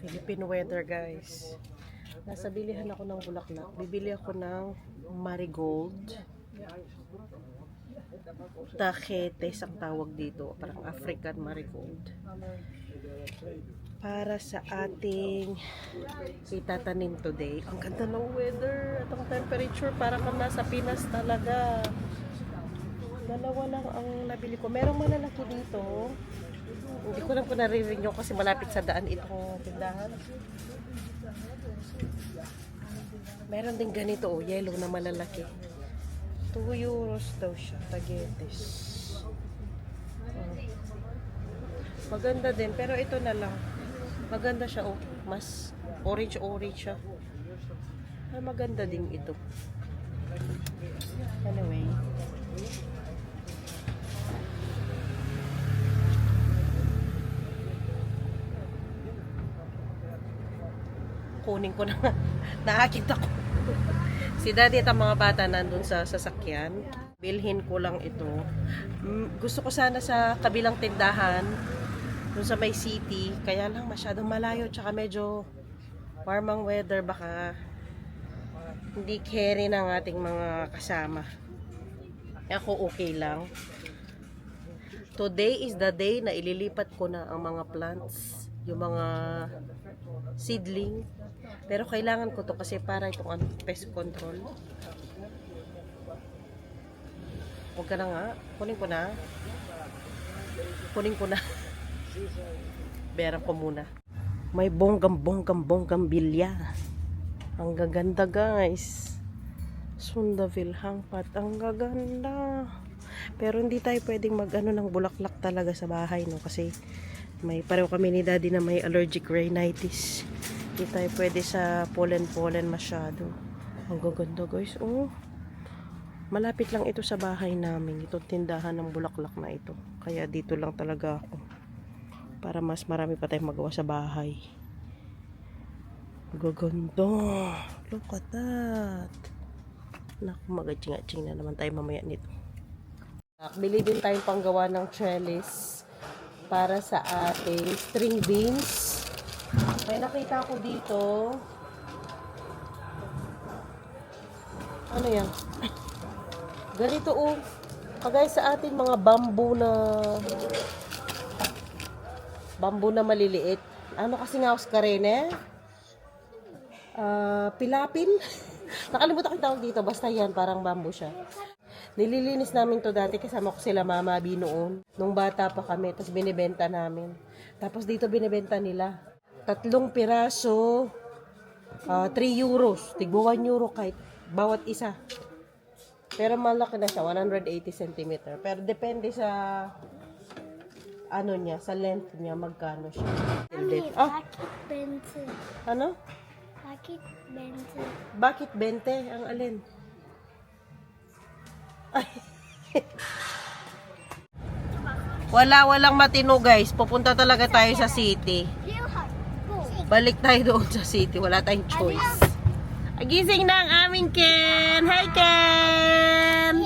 Philippine weather, guys. Nasa bilihan ako ng bulaklak. Bibili ako ng marigold. Taketes ang tawag dito. Parang African marigold. Para sa ating itatanim today. Ang ganda ng weather. At ang temperature, parang kang nasa Pinas talaga. Dalawa lang ang nabili ko. Merong malalaki dito. Hindi ko lang kung naririnig nyo kasi malapit sa daan itong tindahan. Meron din ganito, oh, yellow na malalaki. 2 euros daw siya, tagetes. Maganda din, pero ito na lang. Maganda siya, oh. Mas orange-orange siya. Ay, maganda din ito. Anyway. Kunin ko na. Nakakita ko. Si daddy at ang mga bata nandun sa sasakyan. Bilhin ko lang ito. Gusto ko sana sa kabilang tindahan, dun sa may city. Kaya lang masyadong malayo. Tsaka medyo warmang weather. Baka hindi carry ng ating mga kasama. Ako okay lang. Today is the day na ililipat ko na ang mga plants. Yung mga seedling. Pero kailangan ko to kasi para itong pest control. Huwag ka na nga. Kunin ko na. Kunin ko na. Beran ko muna. May bonggang bilya. Ang gaganda, guys. Sundaville hangpat. Ang gaganda. Pero hindi tayo pwedeng mag-ano ng bulaklak talaga sa bahay, no? Kasi may pareho kami ni daddy na may allergic rhinitis. Hindi tayo pwede sa pollen masyado. Ang gaganda, guys. Oh. Malapit lang ito sa bahay namin. Itong tindahan ng bulaklak na ito. Kaya dito lang talaga ako. Para mas marami pa tayong magawa sa bahay. Gaganda. Look at that. Naku, magaching-aching na naman tayo mamaya nito. Bili din tayong panggawa ng trellis para sa ating string beans. May nakita ko dito. Ano yan? Ganito, oh. Kagaya sa ating mga bamboo na maliliit. Ano kasi nga Oscarene? Pilapin? Nakalimutan ko yung tawag dito. Basta yan, parang bamboo siya. Nililinis namin to dati. Kasama ko sila Mama B noon. Nung bata pa kami. Tapos binibenta namin. Tapos dito binibenta nila. 3 piraso. 3 euros. Tigbo 1 euro kahit bawat isa. Pero malaki na siya. 180 cm. Pero depende sa ano niya. Sa length niya. Magkano siya. Bakit 20? Ano? Bakit 20? Bakit 20? Ang alin? Ay. Walang matino, guys. Pupunta talaga tayo sa city. Balik tayo doon sa city. Wala tayong choice. Gising na ang aming Ken. Hi, Ken!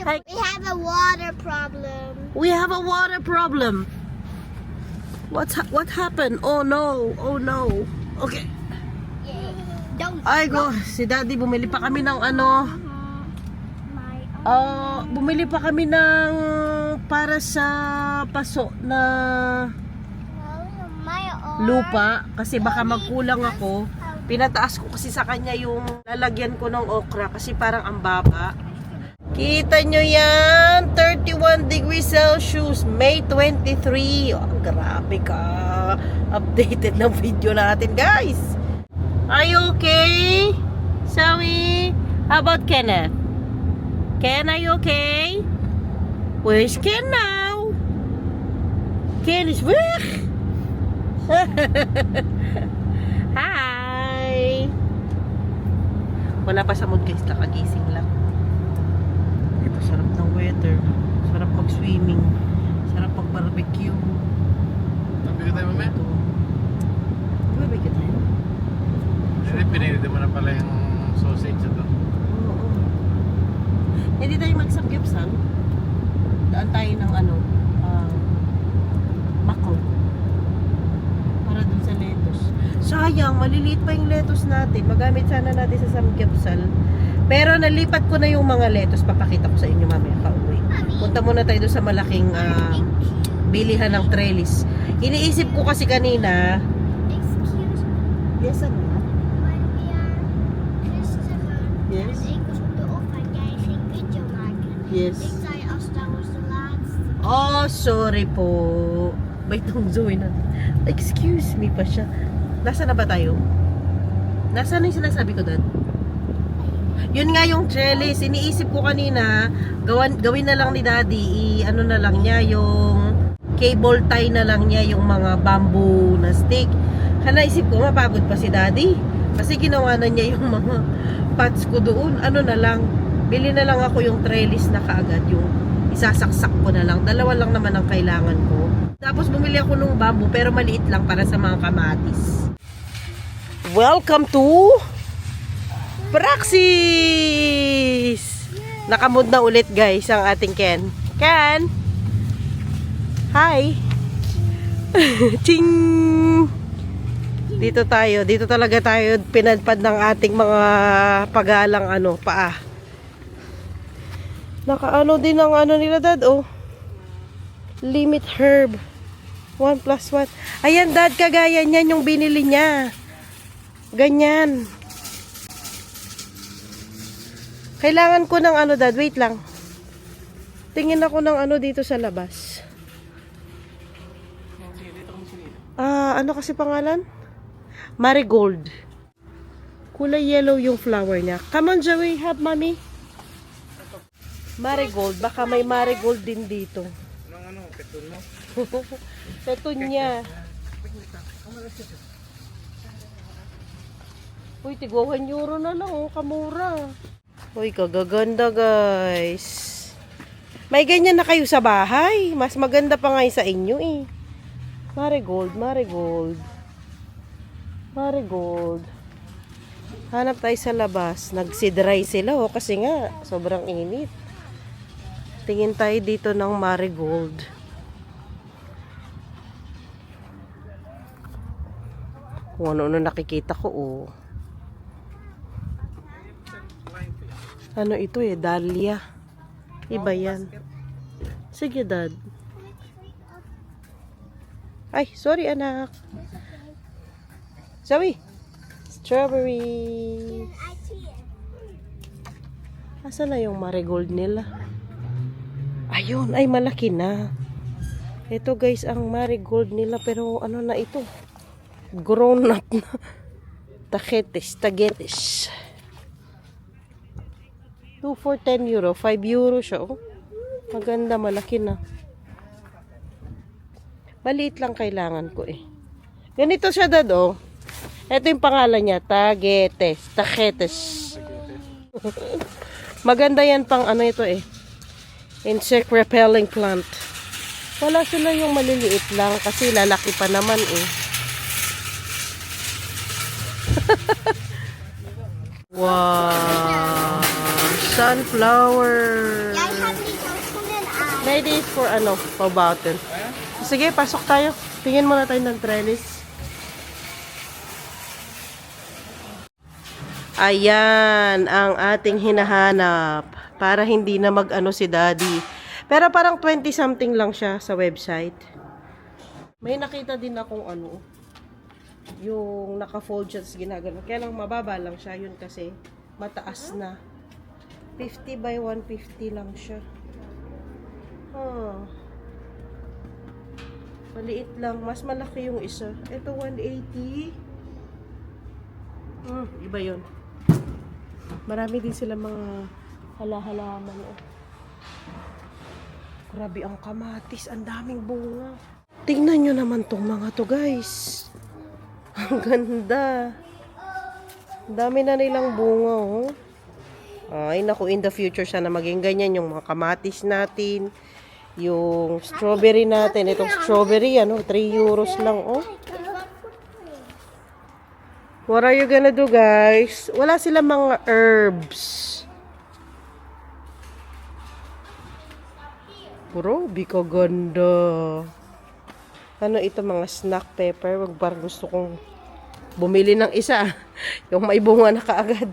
Hi. We have a water problem. We have a water problem. What happened? Oh no. Oh no. Okay. Don't. Ay go, si Daddy bumili pa kami ng ano. Bumili pa kami ng para sa paso na lupa kasi baka magkulang ako. Pinataas ko kasi sa kanya yung lalagyan ko ng okra kasi parang ang baba. Kita nyo yan, 31 degrees Celsius, May 23. Oh, grabe ka. Updated ng video natin, guys. Are you okay? Zoe? How about Kenneth? Ken, are you okay? Where's Ken now? Ken is weg. Hi! Wala pa sa mood, guys. Nakagising lang. Ito, sarap ng weather. Sarap mag-swimming. Sarap mag-barbecue. Barbecue tayo mamaya? Barbecue pinili mo na pala yung sausage ito. Oo. Hindi tayo mag-samgyupsal. Daan tayo ng Mako. Para dun sa lettuce. Sayang, maliliit pa yung lettuce natin. Magamit sana natin sa samgyupsal. Pero nalipat ko na yung mga lettuce. Papakita ko sa inyo mamaya pauwi. Punta muna tayo doon sa malaking bilihan ng trellis. Iniisip ko kasi kanina. Excuse me. Yes, ano na? When we are Christopher Yes. en ik was op de opvang, jij ging video maken. Yes. Ik zei als dat was de laatste. Oh, sorry po. Wait, itong Zoe na. Excuse me pa siya. Nasaan na ba tayo? Nasaan na yung sinasabi ko, Dad? Yun nga yung trellis. Iniisip ko kanina, gawin na lang ni Daddy, ano na lang niya, yung cable tie na lang niya, yung mga bamboo na stick. Naisip ko, mapagod pa si Daddy. Kasi ginawa na niya yung mga pots ko doon. Ano na lang, bili na lang ako yung trellis na kaagad, yung isasaksak ko na lang. Dalawa lang naman ang kailangan ko. Tapos bumili ako ng bamboo, pero maliit lang para sa mga kamatis. Welcome to Praxis! Nakamod na ulit guys ang ating Ken. Ken! Hi! Ching! Dito tayo. Dito talaga tayo pinadpad ng ating mga pagalang paa. Nakaano din ang nila, Dad, oh. Limit herb. 1+1. Ayan, Dad, kagaya niyan yung binili niya. Ganyan. Kailangan ko ng Dad, wait lang. Tingin ako ng dito sa labas. Ano kasi pangalan? Marigold. Kulay yellow yung flower niya. Come on, Joey, have mommy. Marigold, baka may marigold din dito. Peton mo? Petunya. Uy, tigwa 1 euro na lang, oh, kamura. Uy, kagaganda guys. May ganyan na kayo sa bahay. Mas maganda pa nga sa inyo eh. Marigold, marigold. Marigold. Hanap tayo sa labas. Nagsidry sila oh kasi nga sobrang init. Tingin tayo dito ng marigold. Kung ano nakikita ko oh. Ano ito eh, dahlia. Iba yan. Sige, Dad. Ay, sorry anak. Zoe. Strawberries. Asan na yung marigold nila? Ayun, ay malaki na. Ito guys, ang marigold nila pero ano na ito? Grown up na. Tagetes. 2 for 10 euro. 5 euro siya. Oh. Maganda, malaki na. Maliit lang kailangan ko eh. Ganito siya, Dad, oh. Ito yung pangalan niya. Tagetes. Maganda yan pang ito eh. Insect repelling plant. Wala sila yung maliliit lang kasi lalaki pa naman eh. Wow! Sunflower! Jij gaat niet jouw schoenen aan. Nee, die is for for button. Sige, pasok tayo. Tingin muna tayo ng trellis. Ayan, ang ating hinahanap. Para hindi na si Daddy. Pero parang 20 something lang siya sa website. May nakita din akong yung naka-fold siya, ginagano. Kaya lang mababa lang siya, yun kasi mataas na. 50 by 150 lang siya. Maliit lang. Mas malaki yung isa. Ito 180. Iba yun. Marami din sila mga halaman. Grabe ang kamatis. Ang daming bunga. Tingnan nyo naman tong mga to guys. Ang ganda. Ang dami na nilang bunga oh. Ay naku, in the future sana maging ganyan yung mga kamatis natin. Yung strawberry natin. Itong strawberry 3 euros lang oh. What are you gonna do, guys? Wala silang mga herbs. Bro, bika ganda. Ano ito, mga snack pepper? Wag parang gusto kong bumili ng isa. Yung may bunga na kaagad.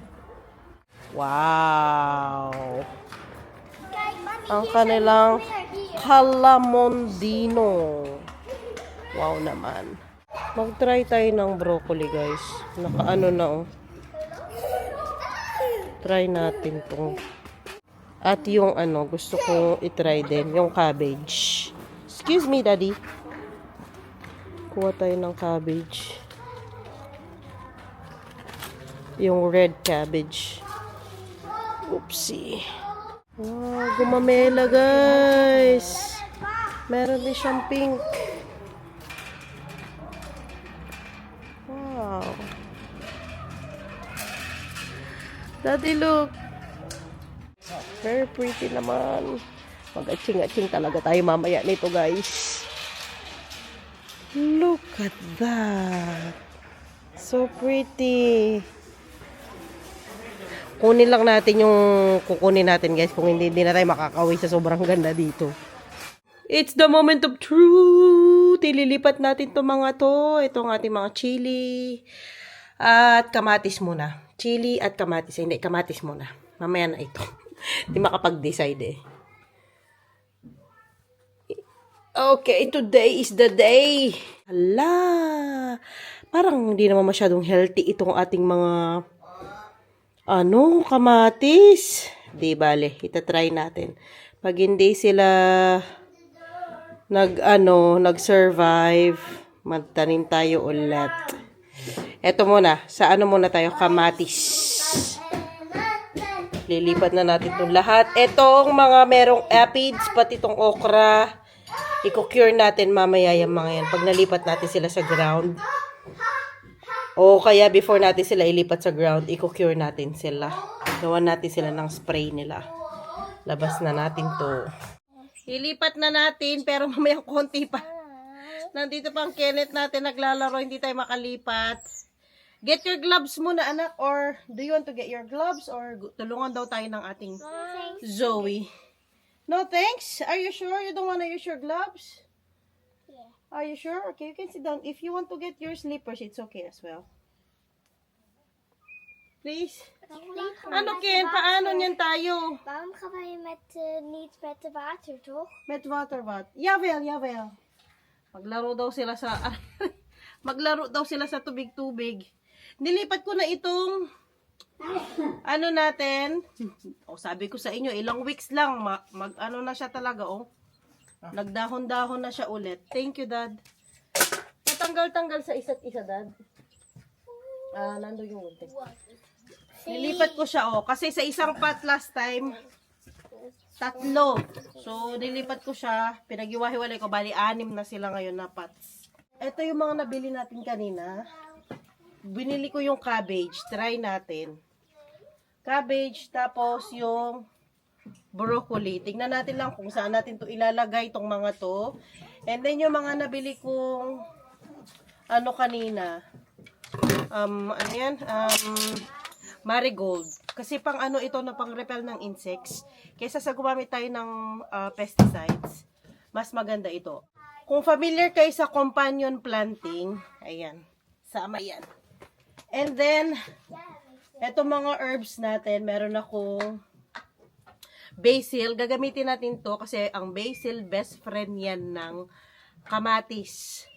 Wow! Kijk, mami, Ang hier kanilang zijn meer hier. calamondino. Wow naman. Mag-try tayo ng broccoli, guys. Nakaano na, oh. Try natin tong. At yung ano, gusto ko itry din, yung cabbage. Excuse me, daddy. Kuha tayo ng cabbage. Yung red cabbage. Oopsie. Wow, gumamela, guys. Meron din siyang pink. Wow. Daddy, look. Very pretty naman. Mag-aching-aching talaga tayo mamaya nito, guys. Look at that. So pretty. Kunin lang natin yung kukunin natin, guys. Kung hindi na tayo makakawin sa sobrang ganda dito. It's the moment of truth. Ililipat natin to mga to. Ito ang ating mga chili. At kamatis muna. Chili at kamatis. Hindi, kamatis muna. Mamaya na ito. Hindi makapag-decide eh. Okay, today is the day. Hala. Parang hindi naman masyadong healthy itong ating mga kamatis. Di bale, itatry natin. Pag hindi sila nag-survive, magtanim tayo ulit. Eto muna, sa ano muna tayo, kamatis. Lilipat na natin itong lahat. Etong mga merong aphids, pati itong okra, i-cure natin mamaya yung mga yan. Pag nalipat natin sila sa ground. O kaya before natin sila ilipat sa ground, i-cure natin sila. Gawan natin sila ng spray nila. Labas na natin to. Ilipat na natin, pero mamayang konti pa. Nandito pa ang Kenneth natin naglalaro, hindi tayo makalipat. Get your gloves muna, anak, or do you want to get your gloves, or tulungan daw tayo ng ating Zoe? No, thanks. Are you sure you don't want to use your gloves? Yeah. Are you sure? Okay, you can sit down. If you want to get your slippers, it's okay as well. Please. Ano, Ken? Paano niyan tayo? Waarom gaan wij niet met de water, toch? Met water wat? Jawel, jawel. Maglaro daw sila sa maglaro daw sila sa tubig-tubig. Nilipat ko na itong natin. Sabi ko sa inyo, ilang weeks lang mag-ano na siya talaga, Nagdahon-dahon na siya ulit. Thank you, Dad. Natanggal-tanggal sa isa't isa, Dad. Nando yung unti. Nilipat ko siya, kasi sa isang pot last time, 3. So, nilipat ko siya, pinag-iwahiwalay ko, bali 6 na sila ngayon na pots. Ito yung mga nabili natin kanina. Binili ko yung cabbage, try natin. Cabbage, tapos yung broccoli. Tingnan natin lang kung saan natin to ilalagay, itong mga to. And then yung mga nabili kong kanina. Marigold. Kasi pang ito na pang repel ng insects. Kaysa sa gumamit tayo ng pesticides, mas maganda ito. Kung familiar kayo sa companion planting, ayan, sama yan. And then, eto mga herbs natin, meron akong basil. Gagamitin natin to kasi ang basil, best friend yan ng kamatis.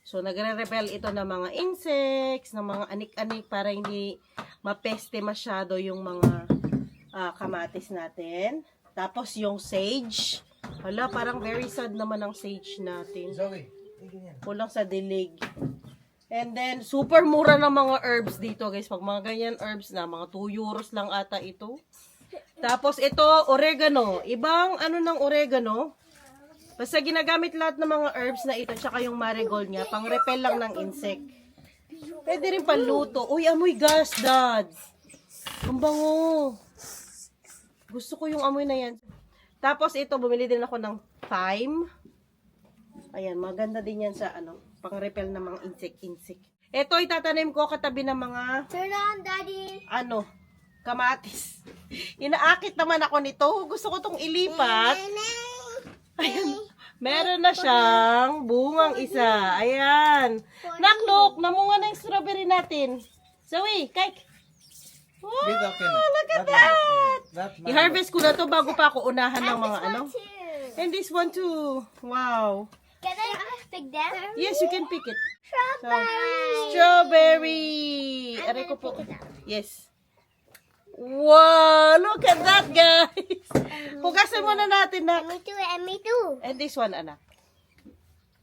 So, nagre-repel ito ng mga insects, ng mga anik-anik para hindi mapeste masyado yung mga kamatis natin. Tapos, yung sage. Hala, parang very sad naman ang sage natin. Zoe, Kulang sa dilig. And then, super mura ng mga herbs dito, guys. Pag mga ganyan herbs na, mga 2 euros lang ata ito. Tapos, ito, oregano. Ibang ng oregano. Basta ginagamit lahat ng mga herbs na ito, tsaka yung marigold niya, pang repel lang ng insect. Pwede rin panluto. Uy, amoy gas, Dad. Ang bango. Gusto ko yung amoy na yan. Tapos, ito, bumili din ako ng thyme. Ayan, maganda din yan sa pang repel ng mga insect. Ito itatanim ko katabi ng mga, Turn on, Daddy. kamatis. Inaakit naman ako nito. Gusto ko tong ilipat. Ayan. Meron na siyang bungang isa. Ayan. Naklok, namunga na yung strawberry natin. Zoe, kijk. Wow, Dito, okay na. look at that. I-harvest ko na to bago pa ako unahan ng mga ano. And this one too. Wow. Can I pick them? Yes, you can pick it. Strawberry. Strawberry. Aray ko po. Yes. Wow, look at that, guys. Hugasan muna natin na. Me too, and me too. And this one, anak.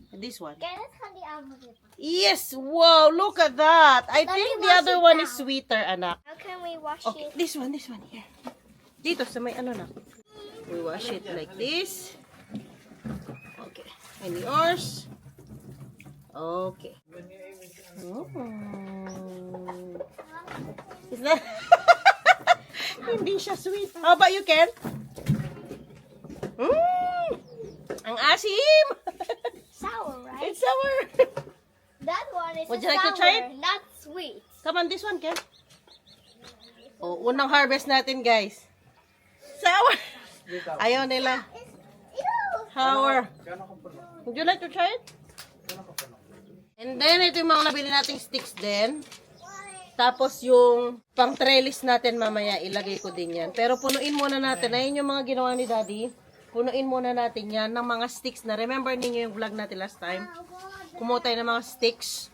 And this one. Can I tell the album? Yes, wow, look at that. I Let think me the wash other it one now. is sweeter, anak. How can we wash Okay, it? this one, here. Dito sa may ano na. We wash it like this. Okay. And yours. Okay. Oh. Is that... Hindi siya sweet. How about you, Ken? Ang asim! Sour, right? It's sour. That one is Would you like sour, to try it? not sweet. Come on, this one, Ken. Oh, unang harvest natin, guys. Sour. Ayaw nila. Ew. Sour. Would you like to try it? And then, ito yung mga nabili nating sticks din. Tapos yung pang trellis natin mamaya, ilagay ko din yan. Pero punuin muna natin. Ayun yung mga ginawa ni Daddy. Punuin muna natin yan ng mga sticks na. Remember ninyo yung vlog natin last time? Kumuha tayo ng mga sticks.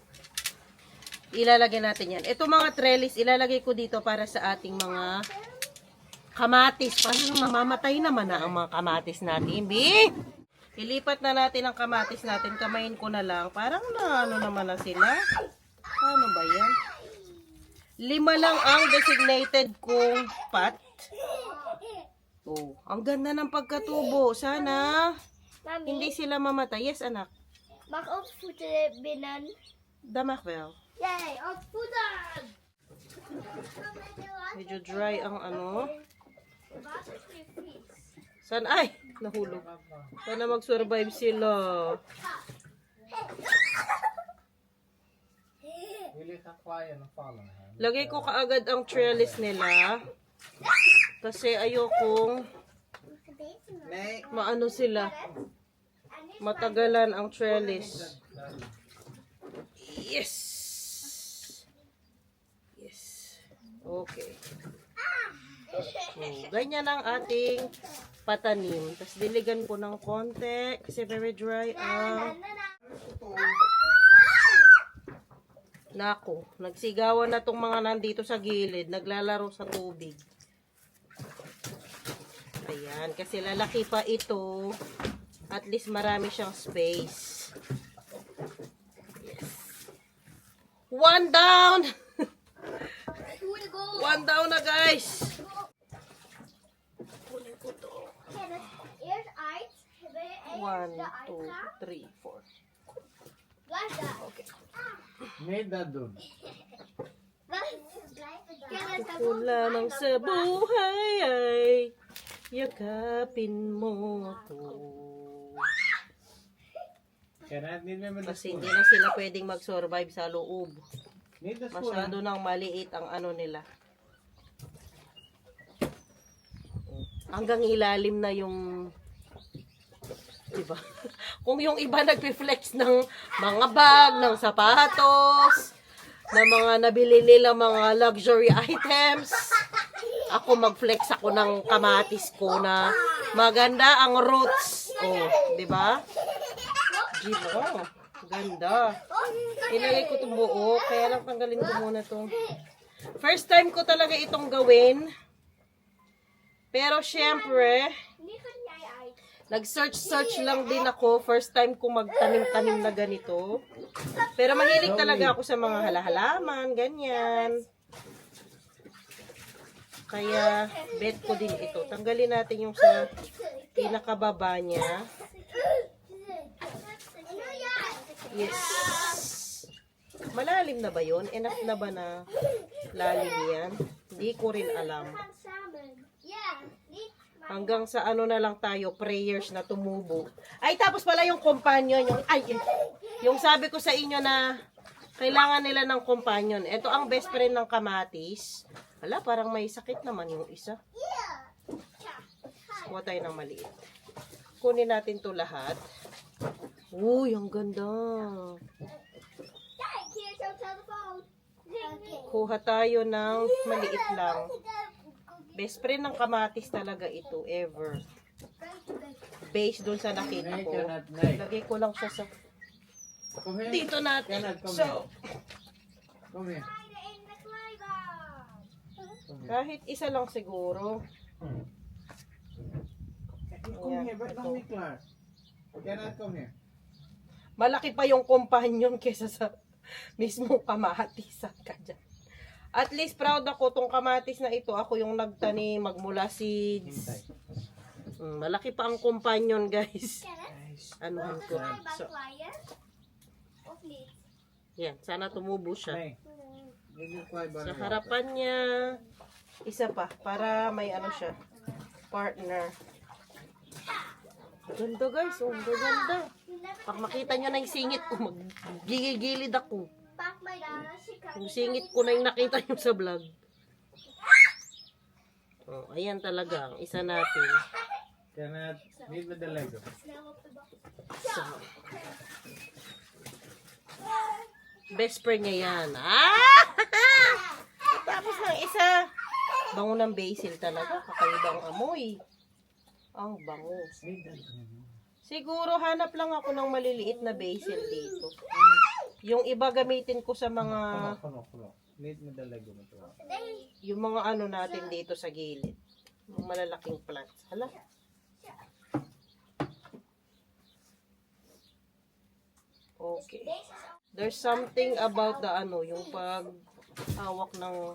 Ilalagay natin yan. Ito mga trellis, ilalagay ko dito para sa ating mga kamatis. Parang mamamatay naman na ang mga kamatis natin, Bi. Ilipat na natin ang kamatis natin. Kamayin ko na lang. Parang na ano naman na sila. Ano ba yan? 5 lang ang designated kong pot. Oh, ang ganda ng pagkatubo. Sana Mami, hindi sila mamatay. Yes, anak. mag ons voeten binnen. Damak wel. Yay, ons voeten! Medyo dry ang ano. Sana, ay, nahulog. Sana mag-survive sila. Lagay ko kaagad ang trellis nila. Kasi ayokong maano sila. Matagalan ang trellis. Yes. Yes. Okay. So, ganyan ang ating patanim. Tapos diligan ko ng konti kasi very dry ang nako. Nagsigawan na tong mga nandito sa gilid. Naglalaro sa tubig. Ayan. Kasi lalaki pa ito. At least marami siyang space. Yes. One down! One down na, guys! Kunin ko to. Eerst uit. One, two, three, four. Blijf daar. Okay. Nee, dat doen. Lamang sa buhay ay yakapin mo ako. Kaya niet meer met de Kasi spoon. hindi na sila pwedeng mag-survive sa loob. Niet de spoon. Masyado nang maliit ang ano nila. Hanggang ilalim na yung, diba? Kung yung iba nagpe-flex ng mga bag, ng sapatos, ng mga nabili nila mga luxury items, ako mag-flex ako ng kamatis ko na maganda ang roots. Oh, diba? Diba? Ganda. Ilagay ko itong buo, kaya lang tanggalin ko muna itong. First time ko talaga itong gawin. Pero syempre, nag-search lang din ako. First time ko magtanim-tanim na ganito. Pero mahilig talaga ako sa mga halahalaman, ganyan. Kaya, bet ko din ito. Tanggalin natin yung sa pinakababa niya. Yes. Malalim na ba yun? Enough na ba na lalim yan? Hindi ko rin alam. Hanggang sa ano na lang tayo, prayers na tumubo. Ay, tapos pala yung companion, yung sabi ko sa inyo na Kailangan nila ng companion. Ito ang best friend ng kamatis. Hala, parang may sakit naman yung isa. Kuha tayo ng maliit. Kunin natin to lahat. Uy, ang ganda. Dad, here's your telephone. Okay. Kuha tayo ng maliit lang. Best friend ng kamatis talaga ito, ever. Based dun sa nakita Nay, ko. cannot, nay. Lagay ko lang siya sa Come here. dito natin. Cannot, come So, here. Come here. In the playground. Come here. kahit isa lang siguro. Come here. Ba't lang ni Clark? Cannot come here. Malaki pa yung companion kesa sa mismong kamatisan ka dyan. At least proud ako tong kamatis na ito. Ako yung nagtanim, magmula seeds. Hintay. Malaki pa ang companion, guys. Guys. Anuhan ko. So, yan. Sana tumubo siya. Nay. Did you cry about Sa it? harapan niya, isa pa. Para may ano siya. Partner. Ganda, guys. Oh, ganda. Pag makita nyo na yung singit ko, maggigilid ako. Yung singit ko na yung nakita nyo sa vlog. Oh, ayan talaga. Ang isa natin. Cannot. Need with the Lego. So, best friend niya yan. Ah! Tapos ng isa. Bango ng basil talaga. Kakaibang amoy. Ang bango. Need that. Siguro hanap lang ako ng maliliit na basil dito. Yung iba gamitin ko sa mga Kuno. Need with the Lego. yung mga ano natin dito sa gilid. Yung malalaking plants. Hala. Okay. There's something about the ano, yung pag hawak ng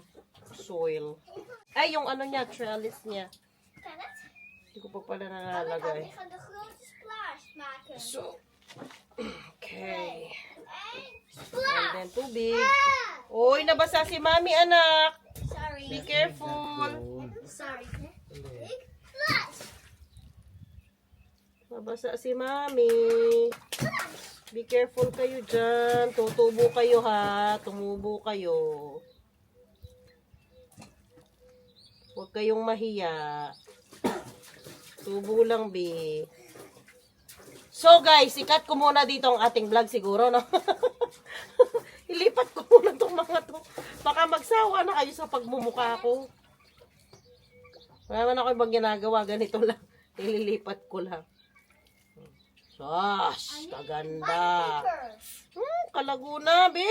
soil. Ay, yung ano niya, trellis niya. Hindi ko pa pala nalalagay. So, okay. And then tubig. Uy, nabasa si mami, anak. Be careful. Sorry. Nabasa si mami. Be careful kayo dyan. Tutubo kayo ha. Tumubo kayo. Huwag kayong mahiya. Tubo lang, be. So guys, ikat ko muna dito ang ating vlog siguro, no? Ilipat ko muna itong mga to. Baka magsawa na kayo sa pagmumukha ko. Wala man ako ibang ginagawa. Ganito lang. Ililipat ko lang. Gosh, kaganda. Kalaguna, be.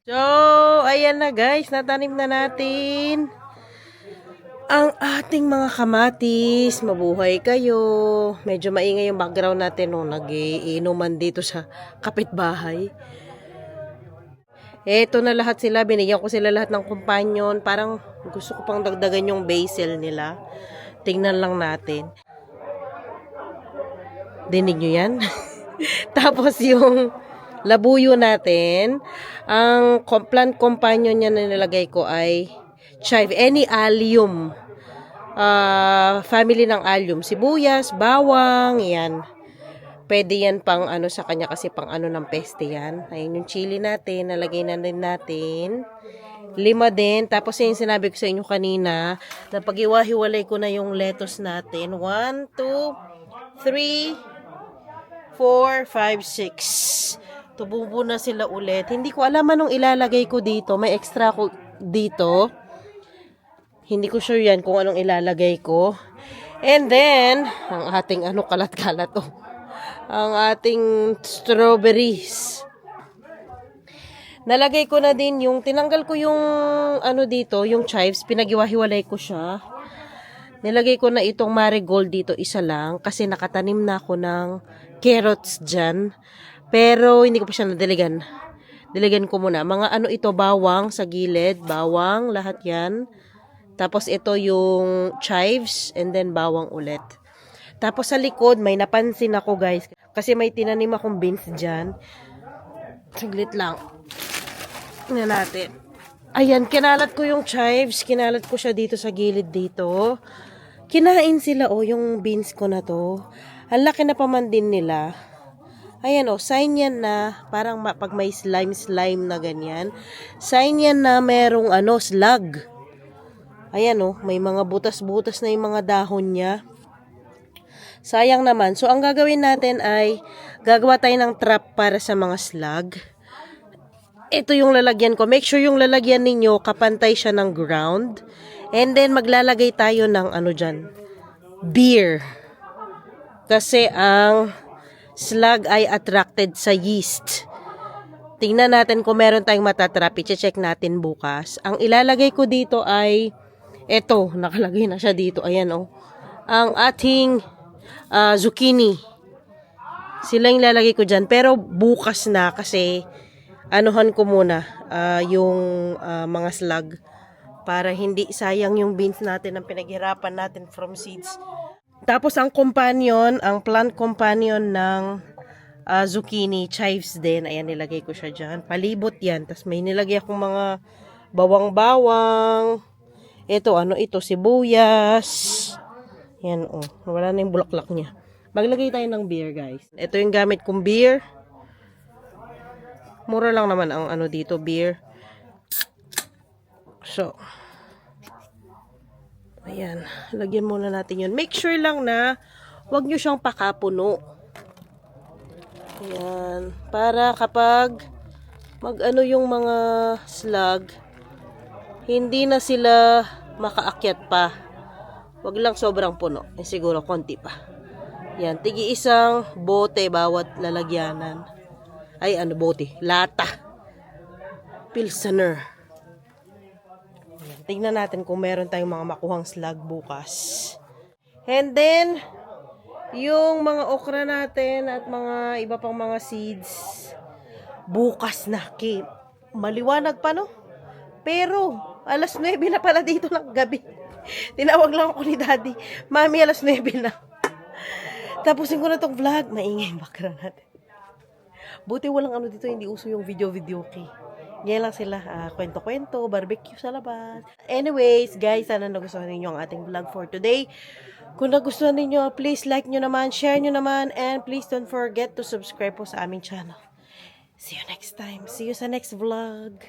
So, ayan na guys. Natanim na natin ang ating mga kamatis. Mabuhay kayo. Medyo maingay yung background natin. No? Nag-iinuman dito sa kapitbahay. Eto na lahat sila. Binigyan ko sila lahat ng companion. Parang gusto ko pang dagdagan yung basil nila. Tingnan lang natin. Dinig nyo yan? Tapos yung labuyo natin, ang plant companion niya na nilagay ko ay chive. Any allium. Family ng allium. Sibuyas, bawang, yan. Pwede yan pang ano sa kanya kasi pang ano ng peste yan. Ayun yung chili natin. Nalagay na din natin. 5 din. Tapos yung sinabi ko sa inyo kanina, na pag-iwahiwalay ko na yung lettuce natin. 1, 2, 3, 4, 5, 6. Tububo na sila ulit. Hindi ko alam anong ilalagay ko dito. May extra ko dito. Hindi ko sure yan kung anong ilalagay ko. And then, ang ating ano kalat-kalat oh. Ang ating strawberries. Nalagay ko na din yung, tinanggal ko yung ano dito, yung chives. Pinag-iwahiwalay ko siya. Nilagay ko na itong marigold dito, isa lang. Kasi nakatanim na ako ng carrots dyan. Pero hindi ko pa siya nadiligan. Diligan ko muna. Mga ano ito, bawang sa gilid. Bawang, lahat yan. Tapos ito yung chives and then bawang ulit. Tapos sa likod, may napansin ako guys. Kasi may tinanim akong beans dyan. Saglit lang. Tingnan natin. Ayan, kinalat ko yung chives. Kinalat ko siya dito sa gilid dito. Kinain sila, oh, yung beans ko na to. Ang laki na pa man din nila. Ayan o, sign yan na, parang pag may slime na ganyan, sign yan na merong slug. Ayan o, may mga butas-butas na yung mga dahon niya. Sayang naman. So, ang gagawin natin ay, gagawa tayo ng trap para sa mga slug. Ito yung lalagyan ko. Make sure yung lalagyan ninyo, kapantay siya ng ground. And then, maglalagay tayo ng dyan, beer. Kasi ang slug ay attracted sa yeast. Tingnan natin kung meron tayong matatrap. I-check natin bukas. Ang ilalagay ko dito ay eto, nakalagay na siya dito. Ayan o. Ang ating zucchini. Sila yung ilalagay ko dyan. Pero bukas na kasi anuhan ko muna yung mga slug para hindi sayang yung beans natin ang pinaghirapan natin from seeds. Tapos ang companion, ang plant companion ng zucchini, chives din. Ayan, nilagay ko siya dyan. Palibot yan. Tapos may nilagay akong mga bawang-bawang. Ito, ito, sibuyas. Yan, wala na yung bulaklak niya. Maglagay tayo ng beer, guys. Ito yung gamit kong beer. Mura lang naman ang dito, beer. So, ayan, lagyan muna natin yun. Make sure lang na huwag nyo siyang pakapuno. Ayan, para kapag yung mga slug, hindi na sila makaakyat pa. Huwag lang sobrang puno. Siguro konti pa. Yan, tigi isang bote bawat lalagyanan. Ay, bote? Lata. Pilsener. Tingnan natin kung meron tayong mga makuhang slug bukas. And then, yung mga okra natin at mga iba pang mga seeds, bukas na. Maliwanag pa, no? Pero, alas 9 na pala dito ng gabi. Tinawag lang ako ni Daddy. Mami, alas 9 na. Tapusin ko na tong vlog. Maingay yung background natin. Buti walang dito, hindi uso yung video-video, okay? Yan lang sila, kwento-kwento, barbecue sa labas. Anyways, guys, sana nagustuhan ninyo ang ating vlog for today. Kung nagustuhan ninyo, please like nyo naman, share nyo naman, and please don't forget to subscribe po sa aming channel. See you next time. See you sa next vlog.